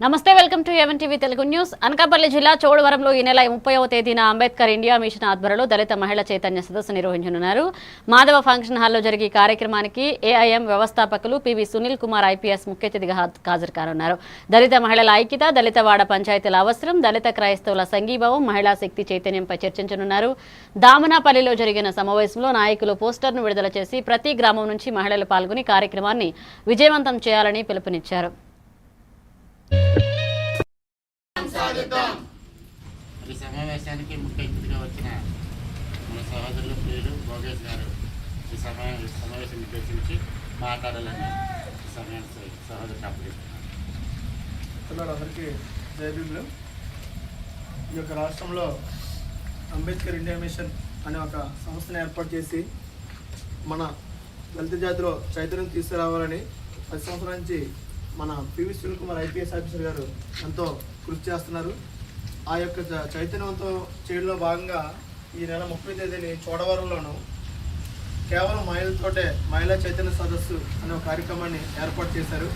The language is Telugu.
నమస్తే, welcome to even TV Telugu news. Anakapalli జిల్లా చోడవరంలో ఈ నెల 30వ తేదీన అంబేద్కర్ ఇండియా మిషన్ ఆధ్వర్యంలో దళిత మహిళా చైతన్య సదస్సు నిర్వహించనున్నారు. మాధవ ఫంక్షన్ హాల్లో జరిగే కార్యక్రమానికి ఏఐఎం వ్యవస్థాపకులు పివి సునీల్ కుమార్ ఐపీఎస్ ముఖ్య అతిథిగా హాజరు కానున్నారు. దళిత మహిళల ఐక్యత, దళిత వాడ పంచాయతీల అవసరం, దళిత క్రైస్తవుల సంఘీభావం, మహిళా శక్తి చైతన్యంపై చర్చించనున్నారు. దామనాపల్లిలో జరిగిన సమావేశంలో నాయకులు పోస్టర్ను విడుదల చేసి ప్రతి గ్రామం నుంచి మహిళలు పాల్గొని కార్యక్రమాన్ని విజయవంతం చేయాలని పిలుపునిచ్చారు. ఈ సమావేశానికి ముఖ్య అతిథిగా వచ్చిన మన సహోదరులు ప్రియులు భోగేష్ గారు ఈ సమావేశం ఉద్దేశించి మాట్లాడాలని సహోదరుడు అప్పగిస్తున్నారు. అందరికీ జయభీములు. ఈ యొక్క రాష్ట్రంలో అంబేద్కర్ ఇండియా మిషన్ అనే ఒక సంస్థను ఏర్పాటు చేసి మన దళిత జాతిలో చైతన్యం తీసుకురావాలని 10 సంవత్సరాల నుంచి మన PV Sunil Kumar IPS officer గారు ఎంతో కృషి చేస్తున్నారు. ఆ యొక్క చైతన్యవంతం చేయడంలో భాగంగా ఈ నెల 30వ తేదీని చోడవరంలోను కేవలం మహిళలతోటే మహిళా చైతన్య సదస్సు అనే ఒక కార్యక్రమాన్ని ఏర్పాటు చేశారు.